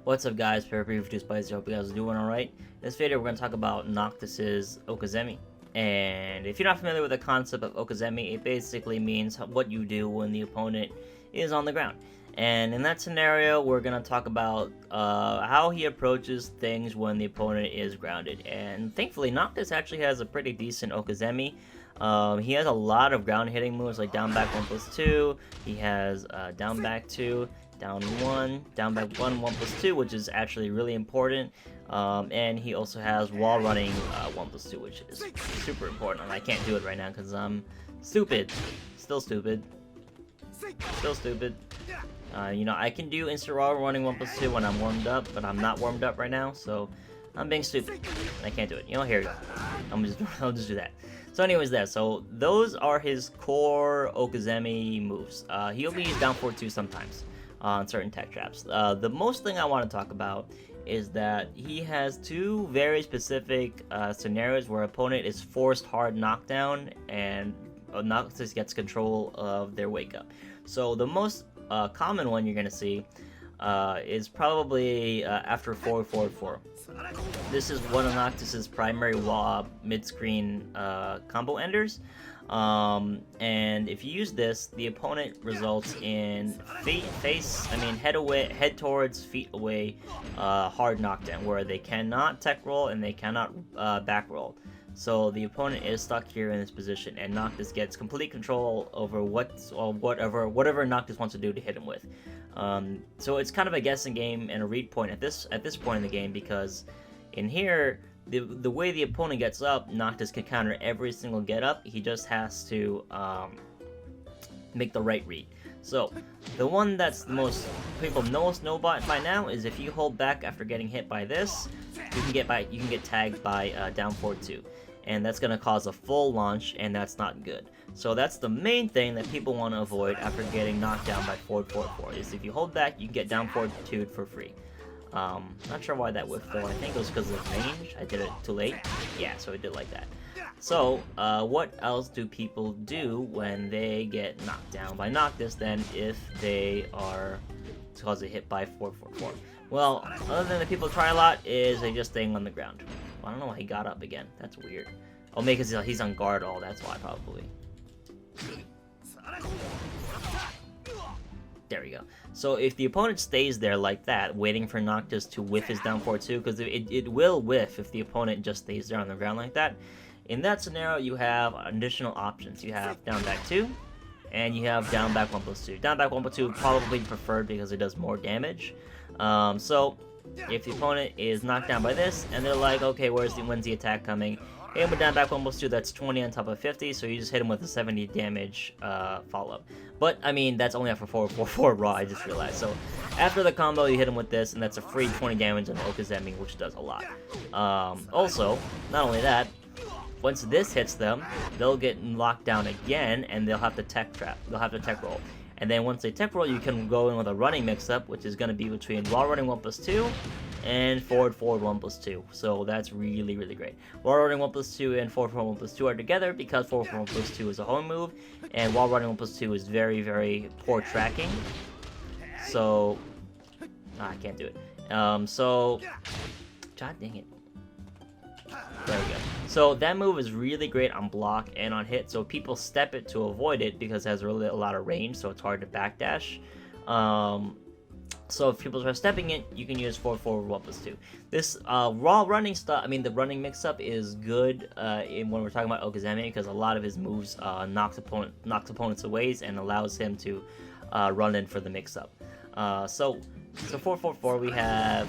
What's up guys, produced by Zero. Hope you guys are doing alright. In this video we're going to talk about Noctis Okizeme. And if you're not familiar with the concept of Okizeme, it basically means what you do when the opponent is on the ground. And in that scenario, we're going to talk about how he approaches things when the opponent is grounded. And thankfully, Noctis actually has a pretty decent Okizeme. He has a lot of ground hitting moves like down back 1+2. He has down back 2, down 1, down back 1, 1+2, which is actually really important. And he also has wall running 1+2, which is super important. And I can't do it right now because I'm stupid. Still stupid. Still stupid. You know, I can do instant wall running 1+2 when I'm warmed up, but I'm not warmed up right now, so I'm being stupid. I can't do it. You know, here we go. I'll just do that. So anyways, so those are his core Okizeme moves. He'll be used down 4-2 sometimes on certain tech traps. The most thing I want to talk about is that he has two very specific scenarios where opponent is forced hard knockdown and Noctis gets control of their wake up. So the most common one you're going to see is probably after 4-4-4. This is one of Noctis's primary mid-screen combo enders. And if you use this, the opponent results in head towards, feet away, hard knockdown, where they cannot tech roll and they cannot back roll. So the opponent is stuck here in this position, and Noctis gets complete control over whatever Noctis wants to do to hit him with. So it's kind of a guessing game and a read point at this point in the game, because in here, the way the opponent gets up, Noctis can counter every single get up. He just has to make the right read. So the one that's the most people know by now is if you hold back after getting hit by this, you can get tagged by down 4-2. And that's going to cause a full launch, and that's not good. So that's the main thing that people want to avoid after getting knocked down by 4-4-4, is if you hold back, you can get down 4-2 for free. Not sure why that whiffed though. I think it was because of range. I did it too late. Yeah, so it did like that. So, what else do people do when they get knocked down by Noctis then if they are caused a hit by 4-4-4? Well, other than the people try a lot is they just staying on the ground. I don't know why he got up again. That's weird. Oh, maybe because he's on guard all. That's why, probably. There we go. So if the opponent stays there like that, waiting for Noctis to whiff his down 4-2, because it will whiff if the opponent just stays there on the ground like that. In that scenario, you have additional options. You have down back 2, and you have down back 1+2. Down back 1+2 probably preferred because it does more damage. So if the opponent is knocked down by this, and they're like, okay, when's the attack coming? Hit him with down back 1+2, that's 20 on top of 50, so you just hit him with a 70 damage follow-up. But, I mean, that's only after 4-4-4 raw, I just realized. So, after the combo, you hit him with this, and that's a free 20 damage on Okizeme, which does a lot. Also, not only that, once this hits them, they'll get locked down again, and they'll have to tech trap. They'll have to tech roll. And then once they tech roll, you can go in with a running mix-up, which is going to be between wall running 1+2 and forward 1+2. So that's really, really great. Wall running 1+2 and forward 1+2 are together because forward 1+2 is a home move, and wall running 1+2 is very, very poor tracking. So I can't do it. God dang it. There we go. So that move is really great on block and on hit, so people step it to avoid it because it has really a lot of range, so it's hard to backdash. So if people are stepping it, you can use 4-4 1+2. This raw running stuff, I mean the running mix-up is good when we're talking about Okizeme, because a lot of his moves knocks opponents away and allows him to run in for the mix-up. So 4-4-4 we have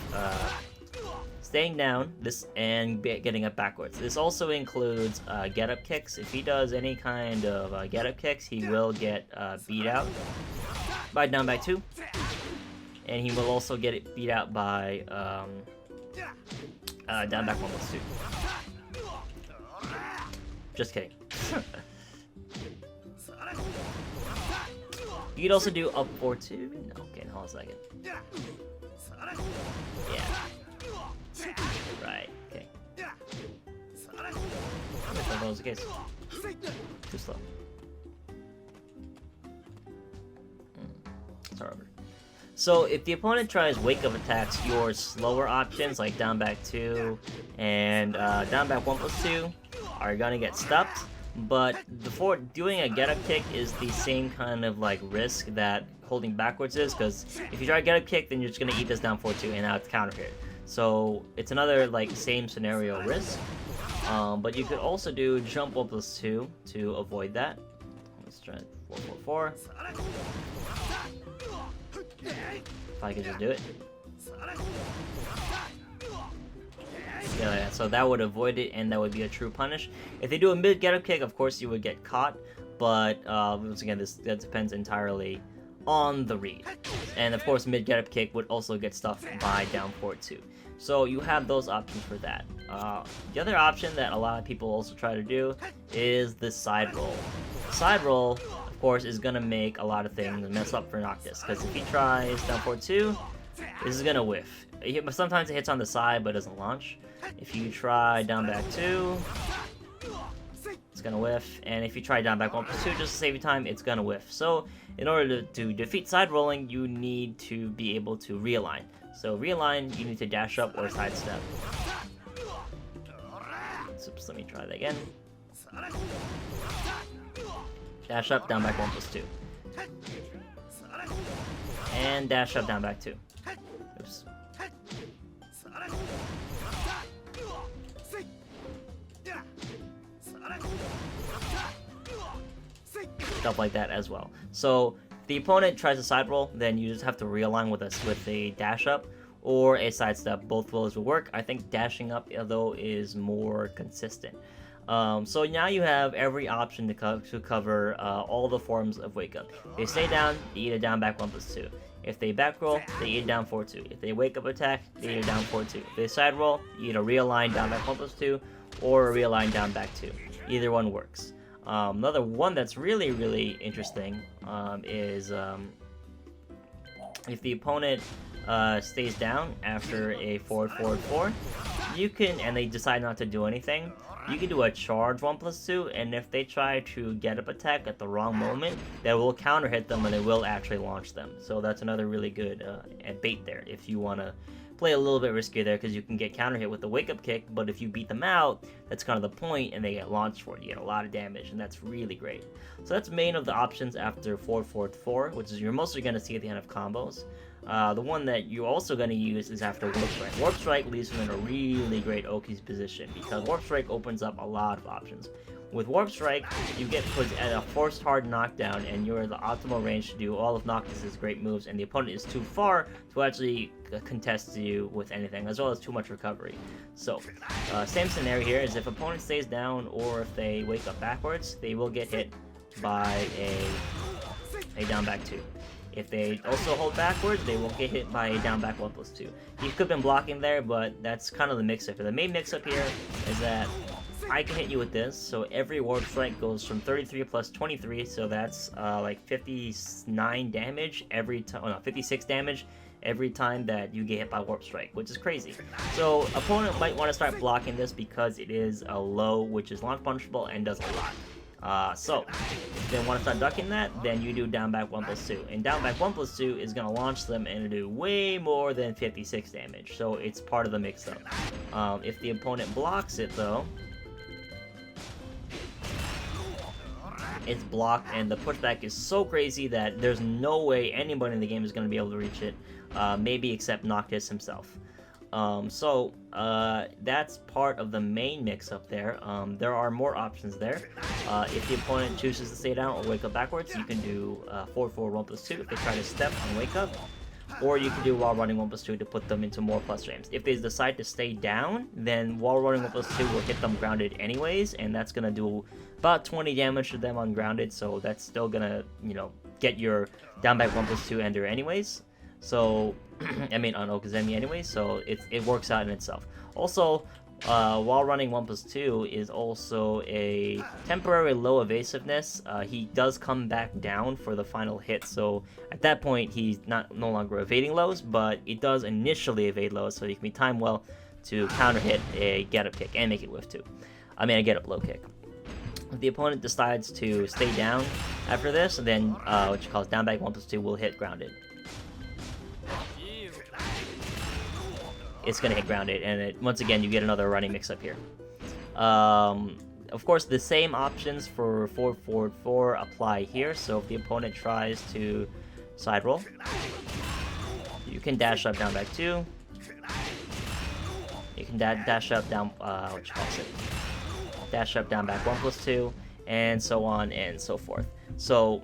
staying down, this, and getting up backwards. This also includes get-up kicks. If he does any kind of get-up kicks, he will get beat out by down back 2. And he will also get it beat out by down back 1+2. Just kidding. You could also do up 4-2. No, okay, hold on a second. Yeah. Right, okay. If that was the case. Too slow. Start over. So if the opponent tries wake up attacks, your slower options like down back 2 and down back 1+2 are gonna get stuffed. But before doing a get up kick is the same kind of like risk that holding backwards is, because if you try to get up kick, then you're just gonna eat this down 4-2 and now it's counter hit. So it's another like same scenario risk. But you could also do jump 1+2 to avoid that. Let's try 4-4-4. If I could just do it. Yeah, so that would avoid it, and that would be a true punish. If they do a mid get up kick, of course you would get caught, but once again, that depends entirely on the read. And of course, mid get up kick would also get stuffed by down 4-2. So you have those options for that. The other option that a lot of people also try to do is the side roll. Side roll, of course, is gonna make a lot of things mess up for Noctis, because if he tries down 4-2, this is gonna whiff. Sometimes it hits on the side but doesn't launch. If you try down back 2, it's gonna whiff, and if you try down back 1+2 just to save you time, it's gonna whiff. So in order to defeat side rolling, you need to be able to realign. So realign, you need to dash up or sidestep. So let me try that again. Dash up, down back 1+2. And dash up, down back 2. Oops. Stuff like that as well. So if the opponent tries a side roll, then you just have to realign with a dash up or a sidestep. Both wills will work. I think dashing up though is more consistent. So now you have every option to cover all the forms of wake up. If they stay down, they eat a down back 1+2. If they back roll, they eat a down 4-2. If they wake up attack, they eat a down 4-2. If they side roll, you eat a realign down back 1+2 or a realign down back 2. Either one works. Another one that's really interesting is if the opponent stays down after a forward, you can, and they decide not to do anything, you can do a charge 1+2, and if they try to get up attack at the wrong moment, that will counter hit them and it will actually launch them. So that's another really good bait there if you want to play a little bit riskier there, because you can get counter hit with the wake up kick, but if you beat them out, that's kind of the point, and they get launched for it. You get a lot of damage, and that's really great. So that's main of the options after 4-4-4, which is you're mostly going to see at the end of combos. The one that you're also going to use is after Warp Strike. Warp Strike leaves them in a really great Oki's position, because Warp Strike opens up a lot of options. With Warp Strike, you get put at a forced hard knockdown, and you're in the optimal range to do all of Noctis' great moves, and the opponent is too far to actually contest you with anything, as well as too much recovery. So, same scenario here is if opponent stays down or if they wake up backwards, they will get hit by a down back 2. If they also hold backwards, they will get hit by a down back 1+2. He could have been blocking there, but that's kind of the mix-up. The main mix-up here is that I can hit you with this, so every Warp Strike goes from 33 plus 23, so that's like 59 damage every time, 56 damage every time that you get hit by Warp Strike, which is crazy. So opponent might want to start blocking this because it is a low, which is launch punishable and does a lot. So if they want to start ducking that, then you do down back 1+2, and down back 1+2 is going to launch them and do way more than 56 damage, so it's part of the mix-up. If the opponent blocks it though, it's blocked, and the pushback is so crazy that there's no way anybody in the game is going to be able to reach it, maybe except Noctis himself. So that's part of the main mix-up there. There are more options there. If the opponent chooses to stay down or wake up backwards, you can do 4-4-1+2 if they try to step on wake up, or you can do while running 1+2 to put them into more plus frames. If they decide to stay down, then while running 1+2 will hit them grounded anyways, and that's gonna do about 20 damage to them on grounded, so that's still gonna, get your down back 1+2 ender anyways. So, I mean on Okizeme anyways, so it works out in itself. Also, while running 1+2 is also a temporary low evasiveness. He does come back down for the final hit, so at that point he's no longer evading lows, but it does initially evade lows, so you can be timed well to counter hit a get up kick and make it whiff too. I mean a get up low kick. If the opponent decides to stay down after this, then what you call down back 1+2 will hit grounded. it's gonna hit grounded, and once again you get another running mix-up here. Of course, the same options for forward, forward, 4 apply here. So if the opponent tries to side roll, you can dash up, down, back 2. You can dash up, down, dash up, down, back 1+2, and so on and so forth. So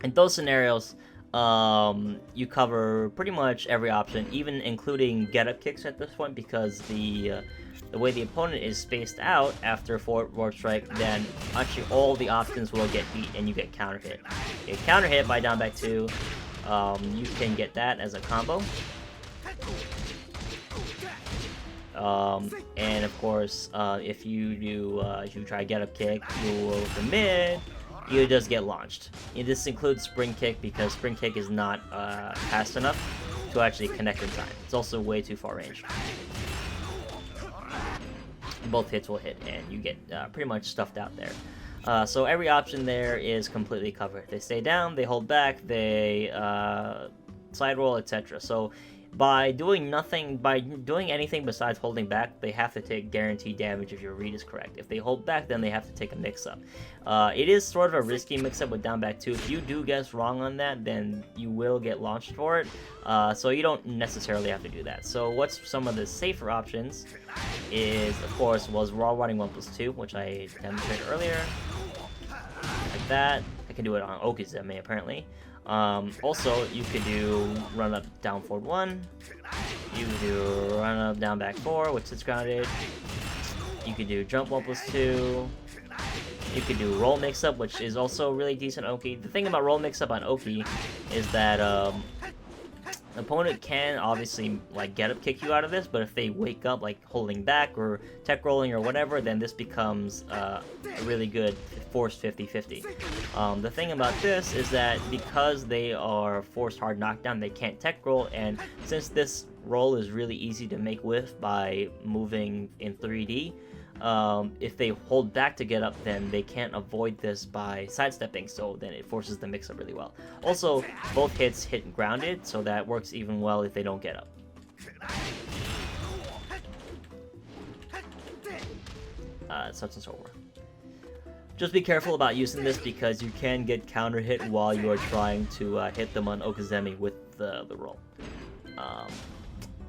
in those scenarios, you cover pretty much every option, even including get-up kicks at this point, because the way the opponent is spaced out after forward warp strike, then actually all the options will get beat and you get counter hit. You get counter hit by down back 2. You can get that as a combo. And of course, if you try get up kick, you will the mid, you just get launched. And this includes spring kick because spring kick is not fast enough to actually connect in time. It's also way too far range. Both hits will hit, and you get pretty much stuffed out there. So every option there is completely covered. They stay down, they hold back, they side roll, etc. So by doing anything besides holding back, they have to take guaranteed damage if your read is correct. If they hold back, then they have to take a mix-up. It is sort of a risky mix-up with down back 2. If you do guess wrong on that, then you will get launched for it. So you don't necessarily have to do that. So what's some of the safer options is, of course, was raw running 1+2, which I demonstrated earlier. Like that. I can do it on Okizeme, apparently. Also, you could do run up, down, forward 1. You could do run up, down, back 4, which is grounded. You could do jump 1+2. You could do roll mix-up, which is also really decent Oki. The thing about roll mix-up on Oki is that opponent can obviously like get up kick you out of this, but if they wake up like holding back or tech rolling or whatever, then this becomes a really good forced 50-50. The thing about this is that because they are forced hard knockdown, they can't tech roll, and since this roll is really easy to make whiff by moving in 3D, if they hold back to get up, then they can't avoid this by sidestepping, so then it forces the mix-up really well. Also, both hits hit grounded, so that works even well if they don't get up. Such and so forth. Just be careful about using this because you can get counter hit while you are trying to hit them on Okizeme with the roll.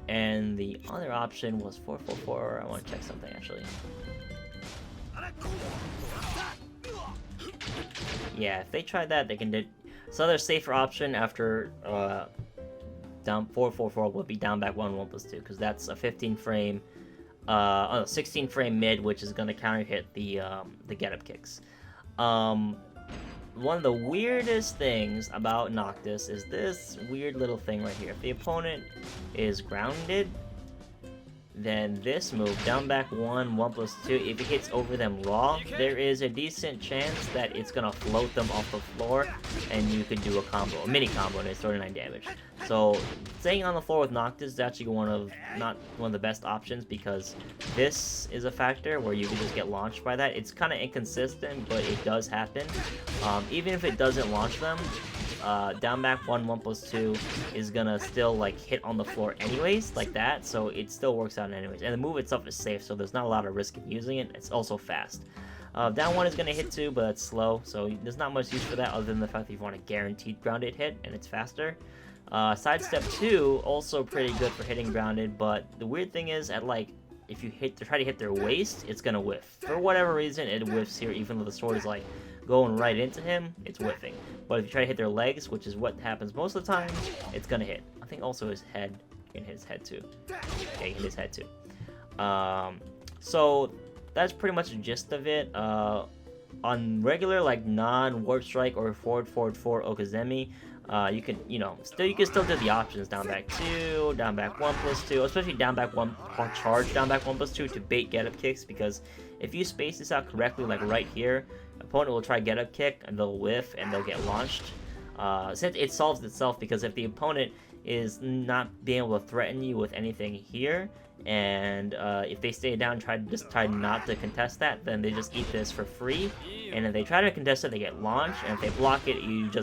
And the other option was 444. I want to check something actually. Yeah, if they try that, they can do. So their safer option after down 444 would be down back 1+2 because that's a 15 frame, 16 frame mid, which is going to counter hit the get up kicks. One of the weirdest things about Noctis is this weird little thing right here. If the opponent is grounded, then this move, down back 1+2, if it hits over them raw, there is a decent chance that it's gonna float them off the floor, and you could do a combo, a mini combo, and it's 39 damage. So staying on the floor with Noctis is actually not one of the best options because this is a factor where you can just get launched by that. It's kind of inconsistent, but it does happen. Even if it doesn't launch them, down back 1+2 is gonna still like hit on the floor anyways, like that, so it still works out anyways. And the move itself is safe, so there's not a lot of risk in using it. It's also fast. Down 1 is gonna hit 2, but it's slow, so there's not much use for that other than the fact that you want a guaranteed grounded hit and it's faster. Sidestep 2 also pretty good for hitting grounded, but the weird thing is at like if you try to hit their waist, it's gonna whiff. For whatever reason, it whiffs here, even though the sword is like going right into him, it's whiffing. But if you try to hit their legs, which is what happens most of the time, it's gonna hit. I think also his head. You can hit his head too. Yeah, you hit his head too. So that's pretty much the gist of it. On regular like non-warp strike or forward 4 Okizeme, you can still do the options down back 2, down back 1+2, especially down back 1 charge down back 1+2 to bait get up kicks, because if you space this out correctly, like right here, opponent will try get up kick and they'll whiff and they'll get launched. Since it solves itself, because if the opponent is not being able to threaten you with anything here, and if they stay down, try not to contest that, then they just eat this for free. And if they try to contest it, they get launched, and if they block it,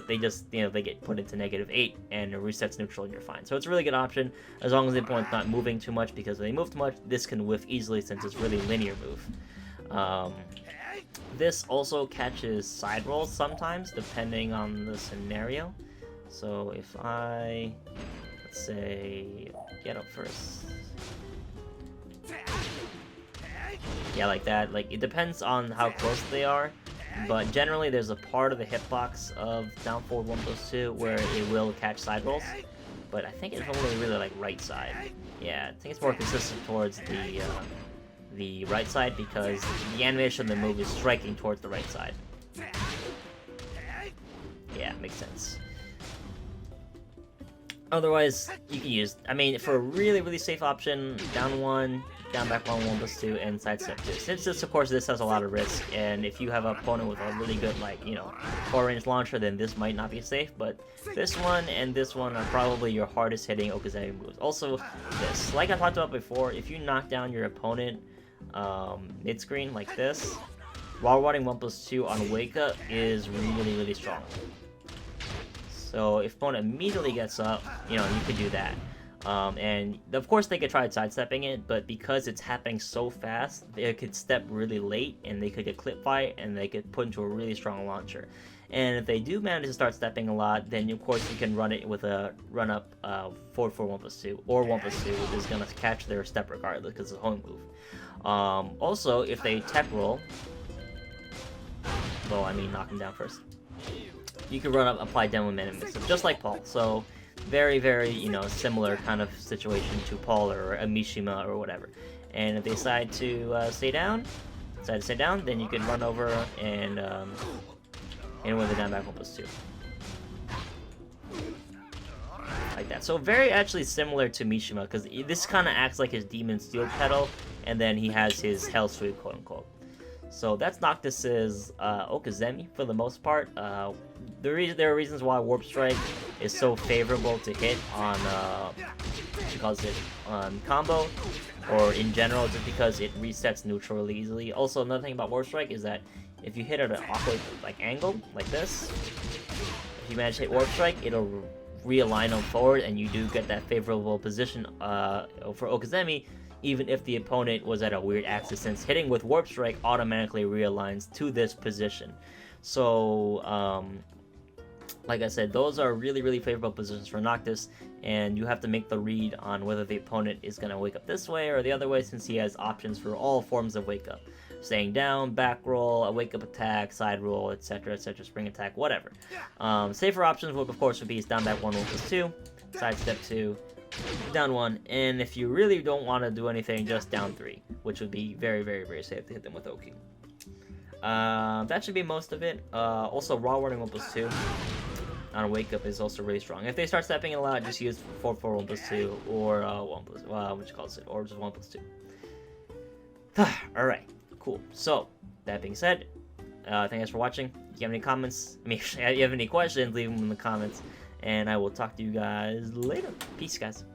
they get put into -8, and it resets neutral, and you're fine. So it's a really good option as long as the opponent's not moving too much, because if they move too much, this can whiff easily since it's really linear move. This also catches side rolls sometimes, depending on the scenario. So if I, let's say, get up first. Yeah, like that. Like, it depends on how close they are, but generally there's a part of the hitbox of down forward 1+2 where it will catch side rolls, but I think it's only really like right side. Yeah, I think it's more consistent towards the right side because the animation of the move is striking towards the right side. Yeah, makes sense. Otherwise, you can use, I mean, for a really, really safe option, down 1, down back 1, 1+2, and sidestep 2. Since this, of course, this has a lot of risk, and if you have an opponent with a really good, like, you know, 4-range launcher, then this might not be safe, but this one and this one are probably your hardest hitting Okizeme moves. Also, this, like I talked about before, if you knock down your opponent mid-screen like this, while running 1+2 on wake up is really, really strong. So if opponent immediately gets up, you know, you could do that. And of course they could try sidestepping it, but because it's happening so fast, they could step really late and they could get clip fight and they could put into a really strong launcher. And if they do manage to start stepping a lot, then of course you can run it with a run up forward for 1+2 or 1+2, which is going to catch their step regardless because it's a home move. Also, if they tech roll, well, I mean knock them down first, you can run up, apply demo momentum, just like Paul. So very, very, you know, similar kind of situation to Paul or a Mishima or whatever. And if they decide to stay down, then you can run over and win the down back 1+2. Like that. So very actually similar to Mishima, because this kind of acts like his Demon Steel pedal, and then he has his Hell Sweep, quote unquote. So that's Noctis's Okizeme for the most part. There are reasons why Warp Strike is so favorable to hit on combo or in general, just because it resets neutral really easily. Also, another thing about Warp Strike is that if you hit at an awkward angle like this, if you manage to hit Warp Strike, it'll realign them forward, and you do get that favorable position for Okizeme, even if the opponent was at a weird axis, since hitting with Warp Strike automatically realigns to this position. So, like I said, those are really, really favorable positions for Noctis, and you have to make the read on whether the opponent is going to wake up this way or the other way, since he has options for all forms of wake up. Staying down, back roll, a wake up attack, side roll, etc., etc., spring attack, whatever. Safer options would, of course, be down back 1, 1+2, side step 2, down 1, and if you really don't want to do anything, just down 3, which would be very, very, very safe to hit them with Oki. That should be most of it. Also, raw running 1+2 on a wake up is also really strong. If they start stepping a lot, just use 4 1+2 or 1+2, or just 1+2. Alright, cool. So, that being said, thank you guys for watching. If you have any comments, if you have any questions, leave them in the comments, and I will talk to you guys later. Peace, guys.